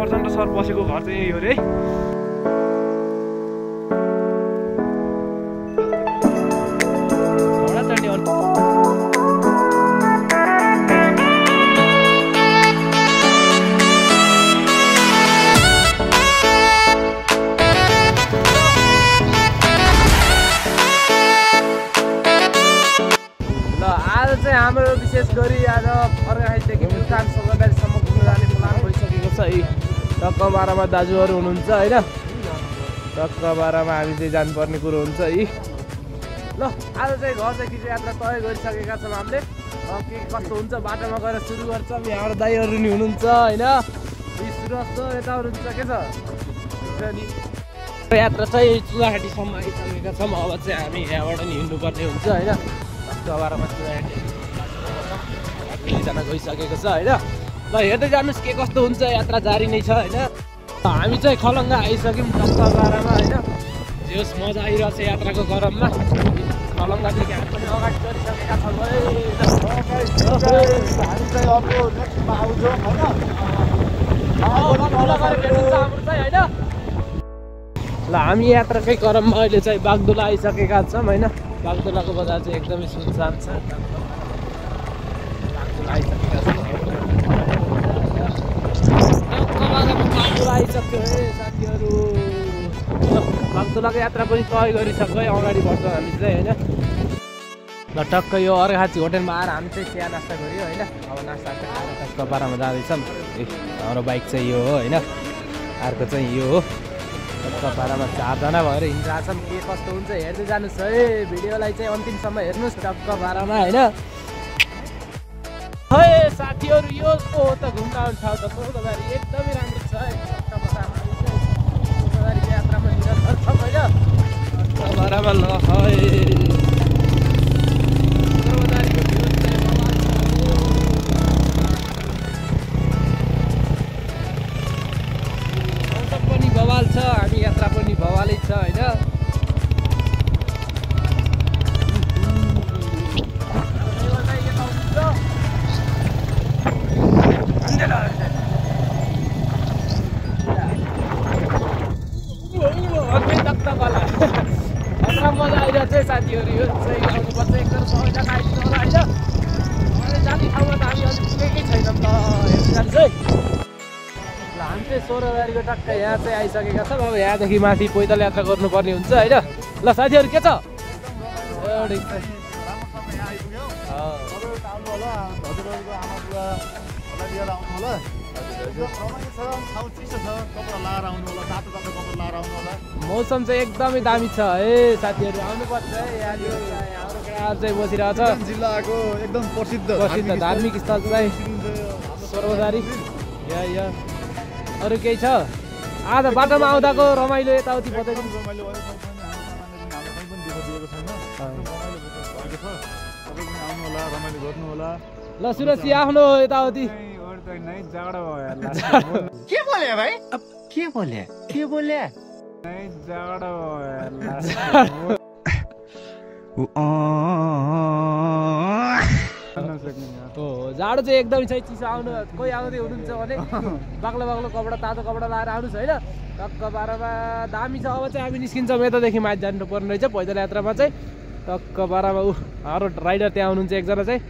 Prachanda sir बसेको घर चाहिँ यही हो रे। हाम्रो विशेष गरी आज अर्घाखाइदेखि प्युठान स्वर्गदारीसम्म घुम्न जाने प्लान भइसकेको छ। टक्क 12 मा दाजुहरू हुनुहुन्छ होइन, टक्क 12 मा हामी चाहिँ जानुपर्ने कुरो हुन्छ। ल आज चाहिँ घर चाहिँ यात्रा तय गरिसकेका छौँ हामीले। के कस्तो हुन्छ बाटोमा गएर सुरु गर्छौँ। यहाँबाट दाइहरू नि हुनुहुन्छ होइन, सुरज यता हुनुहुन्छ। के छ यात्रा चाहिँ चुलाहाटीसम्म आइसकेका छौँ। अब चाहिँ हामी यहाँबाट नि हिँड्नुपर्ने हुन्छ होइन। टक्क 12 मा चुलाहाटी जना गइसकेको छ होइन। ल हेर्दै जानुहोस् के कस्तो हुन्छ, यात्रा जारी नै छ होइन। हामी चाहिँ खलङ्गा आइसक्यौँ टक्क 12 मा होइन। जोस् मजा आइरहेको छ यात्राको क्रममा। खलङ्गादेखि हामी पनि अगाडि चढिसकेका छौँ। हामी चाहिँ अब नेक्स्टमा आउँछौँ होइन। ल हामी यात्राकै क्रममा अहिले चाहिँ बागडुला आइसकेका छौँ होइन। बागडुलाको बजार चाहिँ एकदमै सुनसान छ। आइसक्यो है साथीहरू। बागडुलाको यात्रा पनि तय गरिसक्यो है, अगाडि बढ्छौँ हामी चाहिँ होइन। ल टक्क यो अर्घाखाँची होटेलमा आएर हामी चाहिँ चिया नास्ता गऱ्यो होइन। अब नास्ता खाएर टक्क 12 मा जाँदैछौँ। हाम्रो बाइक चाहिँ यो हो होइन, अर्को चाहिँ यो हो। टक्क 12 मा 4 जना भएर हिँडिरहेको छौँ। के कस्तो हुन्छ हेर्दै जानुहोस् है, भिडियोलाई चाहिँ अन्तिमसम्म हेर्नुहोस्। टक्क 12 मा होइन। है साथीहरू यो हो त घुम्न आउने ठाउँ त स्वर्गदारी एकदमै राम्रो छ है। स्वर्गदारीको यात्रामा निरन्तर छौँ होइन। 12 मा ल है स्वर्गदारीको भ्यू चाहिँ मौसम पनि बवाल छ, हामी यात्रा पनि बवालै छ होइन। मजा आइरहेको छ साथीहरू। यो चाहिँ आउनुपर्छ एकदम सबैजना आइदिनु होला होइन। जाने ठाउँमा त हामी अलिक पुगेकै छैनौँ त, हेर्नु जान्छ है। ल हामी चाहिँ स्वर्गदारीको टक्क यहाँ चाहिँ आइसकेका छौँ। अब यहाँदेखि माथि पैदल यात्रा गर्नुपर्ने हुन्छ होइन। ल साथीहरू के छ मौसम चाहिँ एकदमै दामी छ है साथीहरू, आउनुपर्छ है। हाम्रो केटाहरू चाहिँ बसिरहेको छ। जिल्लाको एकदम प्रसिद्ध धार्मिक स्थल चाहिँ स्वर्गदारी। या अरू केही छ? आज बाटोमा आउँदाको रमाइलो यताउति बताइदिनु। ल सुरज आफ्नो यताउति के बोले भाइ? अब के बोले जाडो चाहिँ एकदमै चाहिँ चिसो। आउनु कोही आउँदै हुनुहुन्छ भने बाक्लो कपडा तातो कपडा लाएर आउनुहोस् होइन। टक्क 12 मा दामी छ। अब चाहिँ हामी निस्किन्छौँ यतादेखि माथि जानुपर्ने रहेछ पैदल यात्रामा चाहिँ। टक्क 12 मा हाम्रो राइडर त्यहाँ हुनुहुन्छ एकजना चाहिँ।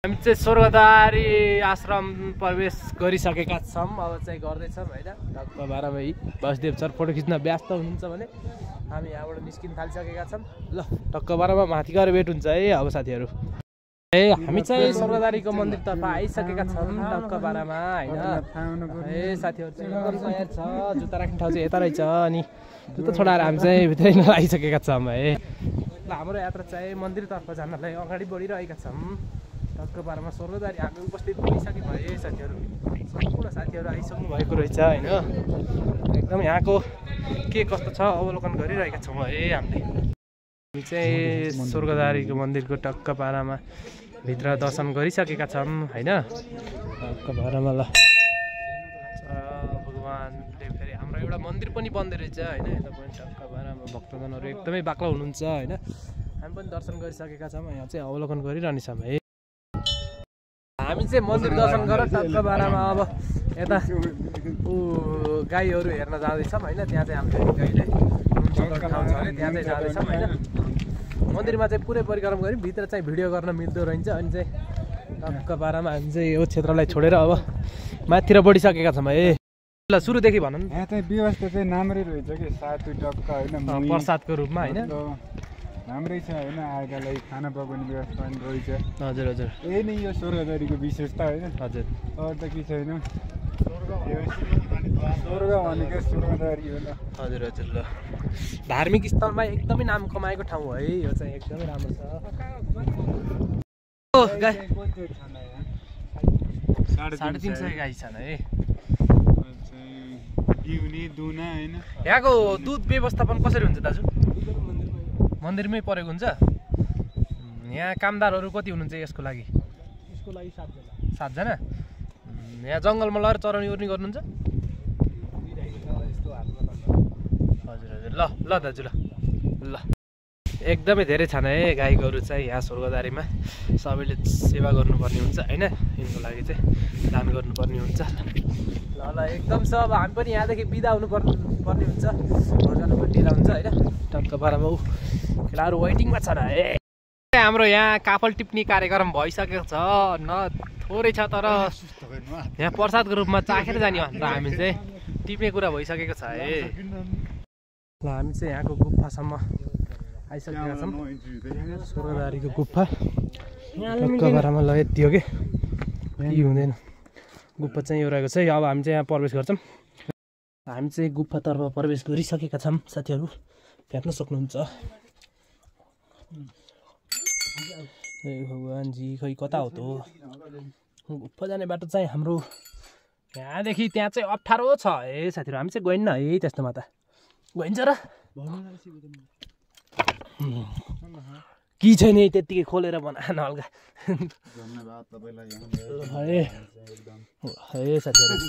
हामी चाहिँ स्वर्गदारी आश्रम प्रवेश गरिसकेका छौँ। अब चाहिँ गर्दैछौँ होइन। टक्क 12 मा वासुदेव सर फोटो खिच्न व्यस्त हुनुहुन्छ भने हामी यहाँबाट निस्किन थालिसकेका छौँ। ल टक्क 12 मा माथि गएर भेट हुन्छ है। अब साथीहरू हामी चाहिँ स्वर्गदारीको मन्दिरतर्फ आइसकेका छौँ टक्क 12 मा होइन। साथीहरू चाहिँ एकदम तयार छ। जुत्ता राख्ने ठाउँ चाहिँ यता रहेछ। अनि जुत्ता छोडाएर हामी चाहिँ भित्रै आइसकेका छौँ है। ल हाम्रो यात्रा चाहिँ मन्दिरतर्फ जानलाई अगाडि बढिरहेका छौँ। टक्क 12 मा स्वर्गदारी हामी उपस्थित भइसक्यौँ है साथीहरू। सम्पूर्ण साथीहरू आइसक्नु भएको रहेछ होइन। एकदम यहाँको के कस्तो छ अवलोकन गरिरहेका छौँ है हामीले। हामी चाहिँ स्वर्गदारीको मन्दिरको टक्क 12 मा भित्र दर्शन गरिसकेका छौँ होइन। टक्क 12 मा ल भगवान्ले फेरि हाम्रो एउटा मन्दिर पनि बन्दै रहेछ होइन। यता पनि टक्क 12 मा भक्तजनहरू एकदमै बाक्लो हुनुहुन्छ होइन। हामी पनि दर्शन गरिसकेका छौँ। यहाँ चाहिँ अवलोकन गरिरहनेछौँ है। हामी चाहिँ मन्दिर दर्शन गरेर टक्क 12 मा अब यता गाईहरू हेर्न जाँदैछौँ होइन। त्यहाँ चाहिँ हामीले गाईले ठाउँ छ अरे त्यहाँ चाहिँ जाँदैछौँ होइन। मन्दिरमा चाहिँ पुरै परिक्रमा गऱ्यौँ, भित्र चाहिँ भिडियो गर्न मिल्दो रहन्छ। अनि चाहिँ टक्क 12 मा हामी चाहिँ यो क्षेत्रलाई छोडेर अब माथितिर बढिसकेका छौँ है। ल सुरुदेखि भन न। यहाँ चाहिँ व्यवस्था चाहिँ राम्रै रहेछ कि सातु टक्क होइन, प्रसादको रूपमा होइन राम्रै छ होइन। आएका लागि खाना पकाउने व्यवस्था पनि रहेछ। हजुर हजुर यही नै यो स्वर्गदारीको विशेषता होइन। हजुर अरू त के छैन, स्वर्ग भनेको स्वर्गदारी हो। हजुर हजुर ल धार्मिक स्थलमा एकदमै नाम कमाएको ठाउँ है यो चाहिँ, एकदमै राम्रो छ। गाई 350 गाई छन् है। यहाँको दुध व्यवस्थापन कसरी हुन्छ दाजु? मन्दिरमै परेको हुन्छ। यहाँ कामदारहरू कति हुनुहुन्छ यसको लागि? यसको लागि 7 जना। यहाँ जङ्गलमा लगेर चराउने उर्नी गर्नुहुन्छ? हजुर हजुर ल ल दाजु ल ल एकदमै धेरै छन् है गाईगोरु चाहिँ यहाँ स्वर्गदारीमा। सबैले सेवा गर्नुपर्ने हुन्छ होइन, यिनको लागि चाहिँ दान गर्नुपर्ने हुन्छ। ल ल एकदम छ। अब हामी पनि यहाँदेखि बिदा हुनुपर्ने हुन्छ, घर जानु पनि ढिला हुन्छ होइन। टक्क 12 मा केटाहरू वेटिङमा छन् है। हाम्रो यहाँ काफल टिप्ने कार्यक्रम भइसकेको छ न, थोरै छ तर यहाँ प्रसादको रूपमा चाखेर जाने भनेर हामी चाहिँ टिप्ने कुरा भइसकेको छ है। ल हामी चाहिँ यहाँको गुफासम्म आइसकेका छौँ, स्वर्गदारीको गुफा। टक्क 12 मा ल यति हो कि हुँदैन, गुफा चाहिँ यो रहेको छ। अब हामी चाहिँ यहाँ प्रवेश गर्छौँ। हामी चाहिँ गुफातर्फ प्रवेश गरिसकेका छौँ साथीहरू, हेर्न सक्नुहुन्छ। ए भगवान्जी खै कता हो त? गुफा जाने बाटो चाहिँ हाम्रो यहाँदेखि त्यहाँ चाहिँ अप्ठ्यारो छ है साथीहरू। हामी चाहिँ गइन्न है त्यस्तोमा त, गइन्छ र कि छैन त्यत्तिकै खोलेर बनाएन हल्का है साथीहरू।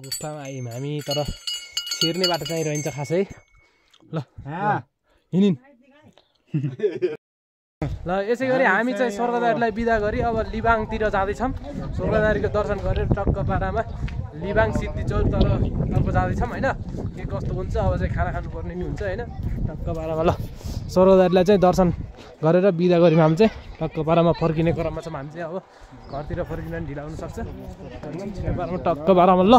गुफामा आयौँ हामी, तर छिर्ने बाटो चाहिँ रहन्छ खासै। ल हिँडिन् ल यसै गरी हामी चाहिँ स्वर्गदारीलाई बिदा गरी अब लिबाङतिर जाँदैछौँ। स्वर्गदारीको दर्शन गरेर टक्क 12 मा लिबाङ सिद्धि चौरतर्फ जाँदैछौँ होइन। के कस्तो हुन्छ अब चाहिँ खाना खानुपर्ने नि हुन्छ होइन। टक्क 12 मा ल स्वर्गदारीलाई चाहिँ दर्शन गरेर बिदा गऱ्यौँ हामी चाहिँ। टक्क 12 मा फर्किने क्रममा छौँ हामी चाहिँ। अब घरतिर फर्किन पनि ढिला हुनसक्छ। टक्क 12 मा ल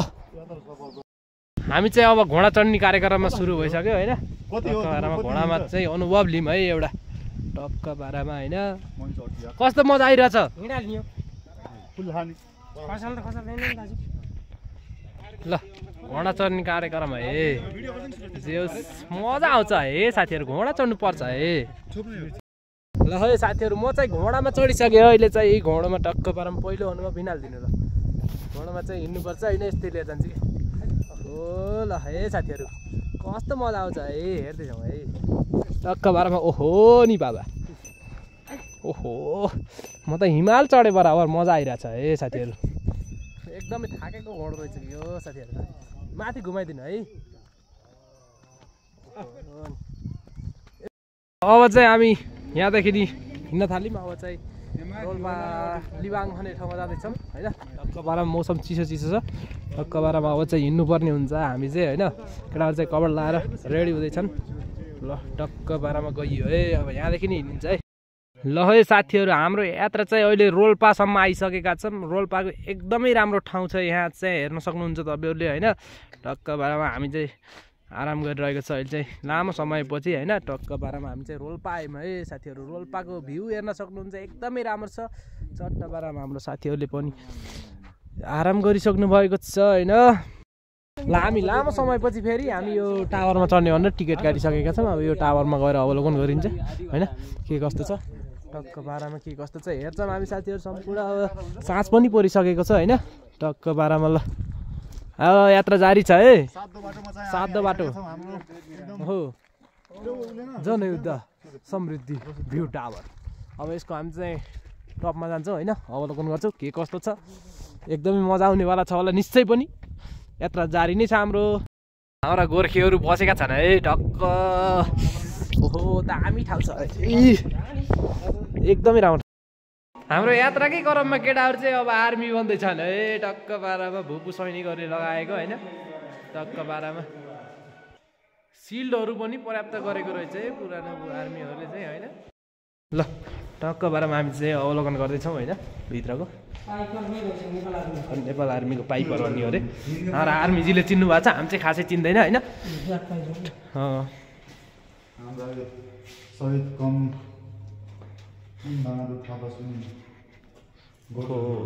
हामी चाहिँ अब घोडा चढ्ने कार्यक्रममा सुरु भइसक्यो होइन। टक्क 12 मा घोडामा चाहिँ अनुभव लिउँ है एउटा। टक्क 12 मा होइन कस्तो मजा आइरहेछ। ल घोडा चढ्ने कार्यक्रम है, जे मजा आउँछ है साथीहरू। घोडा चढ्नु पर्छ है। ल है साथीहरू म चाहिँ घोडामा चढिसकेँ अहिले चाहिँ। घोडामा टक्क 12 मा पहिलो अनुभव भिनालिदिनु। ल घोडामा चाहिँ हिँड्नुपर्छ होइन, यस्तै लिएर जान्छ कि। हो ल है साथीहरू कस्तो मजा आउँछ है, हेर्दैछौँ है। टक्क 12 मा ओहो नि बाबा, ओहो म त हिमाल चढे बराबर मजा आइरहेछ है साथीहरू। एकदमै थाकेको घोडा रहेछ कि यो साथीहरू। माथि घुमाइदिनु है। अब चाहिँ हामी यहाँदेखि हिँड्न थाल्यौँ। अब चाहिँ रोल्पा लिबाङ भन्ने ठाउँमा जाँदैछौँ होइन। टक्क 12 मा मौसम चिसो छ। टक्क 12 मा अब चाहिँ हिँड्नुपर्ने हुन्छ हामी चाहिँ होइन। केटाहरू चाहिँ कपडा लाएर रेडी हुँदैछन्। ल टक्क 12 मा गइयो है। अब यहाँदेखि नि हिँडिन्छ है। ल है साथीहरू हाम्रो यात्रा चाहिँ अहिले रोल्पासम्म आइसकेका छौँ। रोल्पाको एकदमै राम्रो ठाउँ छ यहाँ चाहिँ, हेर्न सक्नुहुन्छ तपाईँहरूले होइन। टक्क 12 मा हामी चाहिँ आराम गरिरहेको छ अहिले चाहिँ लामो समयपछि होइन। टक्क 12 मा हामी चाहिँ रोल्पा आयौँ है साथीहरू। रोल्पाको भ्यू हेर्न सक्नुहुन्छ एकदमै राम्रो छ। चट्ट 12 मा हाम्रो साथीहरूले पनि आराम गरिसक्नु भएको छ होइन। ल हामी लामो समयपछि फेरि हामी यो टावरमा चढ्ने भनेर टिकट काटिसकेका छौँ। अब यो टावरमा गएर अवलोकन गरिन्छ होइन के कस्तो छ। टक्क 12 मा के कस्तो छ हेर्छौँ हामी साथीहरू। सम्पूर्ण अब साँझ पनि परिसकेको छ होइन। टक्क 12 मा ल अब यात्रा जारी छ है। सातो बाटो हो जनयुद्ध समृद्धि भ्यू टावर। अब यसको हामी चाहिँ टपमा जान्छौँ होइन, अवलोकन गर्छौँ के कस्तो छ। एकदमै मजा आउनेवाला छ होला निश्चय पनि। यात्रा जारी नै छ हाम्रो। हाम्रा गोर्खेहरू बसेका छन् है। टक्क ओहो दामी ठाउँ छ एकदमै राम्रो। हाम्रो यात्राकै क्रममा केटाहरू चाहिँ अब आर्मी बन्दैछन् है। टक्क पारामा भुपु सैनिकहरूले लगाएको होइन, टक्क पारामा सिल्डहरू पनि पर्याप्त गरेको रहेछ है पुरानो आर्मीहरूले चाहिँ होइन। ल टक्क पारामा हामी चाहिँ अवलोकन गर्दैछौँ होइन भित्रको नेपाल आर्मीको पाइपहरू अनि अरे। र आर्मीजीले चिन्नु भएको छ, हामी चाहिँ खासै चिन्दैन होइन।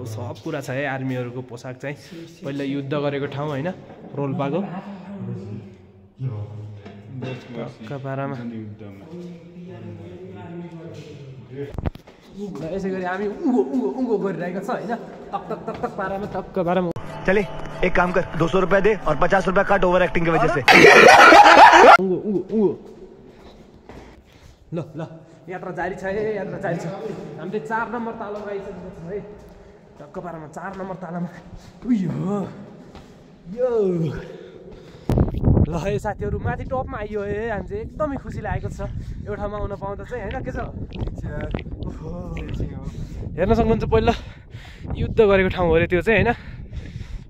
सब कुरा छ है आर्मीहरूको पोसाक चाहिँ। पहिला युद्ध गरेको ठाउँ होइन रोल्पाको पारामा। यसै गरी हामी उँगो गरिरहेको छ होइन, टक टक टक टक पारामा टक्क पारामा। चले एक काम कर 200 रुपया दे और 50 रुपया काट ओवर एक्टिंग की वजह से। उँगो ल ल यात्रा जारी छ है, यात्रा जारी छ। हामीले 4 नम्बर तालामा आइसकेको छ है, टक्क पारामा 4 नम्बर तालामा। यो ल है साथीहरू माथि टपमा आइयो है। हामी चाहिँ एकदमै खुसी लागेको छ यो ठाउँमा आउन पाउँदा चाहिँ होइन। के छ हेर्न सक्नुहुन्छ पहिला युद्ध गरेको ठाउँ हो अरे त्यो चाहिँ होइन।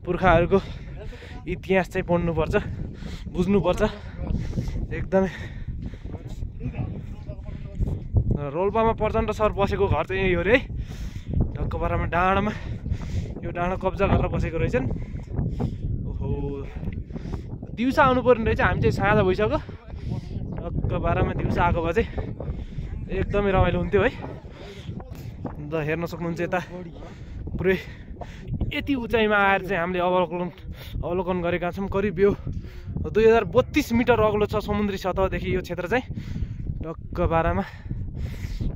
पुर्खाहरूको इतिहास चाहिँ पढ्नुपर्छ, बुझ्नुपर्छ एकदमै। रोल्पामा प्रचण्ड सर बसेको घर चाहिँ यही हो अरे है, ढक्क पारामा डाँडामा। यो डाँडा कब्जा गरेर बसेको रहेछन्। ओहो दिउँसो आउनु पर्ने रहेछ, हामी चाहिँ साँझ भइसक्यो। ढक्क पारामा दिउँसो आएको भए चाहिँ एकदमै रमाइलो हुन्थ्यो है। अन्त हेर्न सक्नुहुन्छ यता पुरै यति उचाइमा आएर चाहिँ हामीले अवलोकन गरेका छौँ। करिब यो 2032 मिटर अग्लो छ समुद्री सतहदेखि यो क्षेत्र चाहिँ ढक्क पारामा।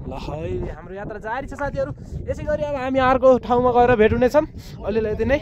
ल है हाम्रो यात्रा जारी छ साथीहरू। यसै गरी अब हामी अर्को ठाउँमा गएर भेट हुनेछौँ। अहिलेलाई यति नै।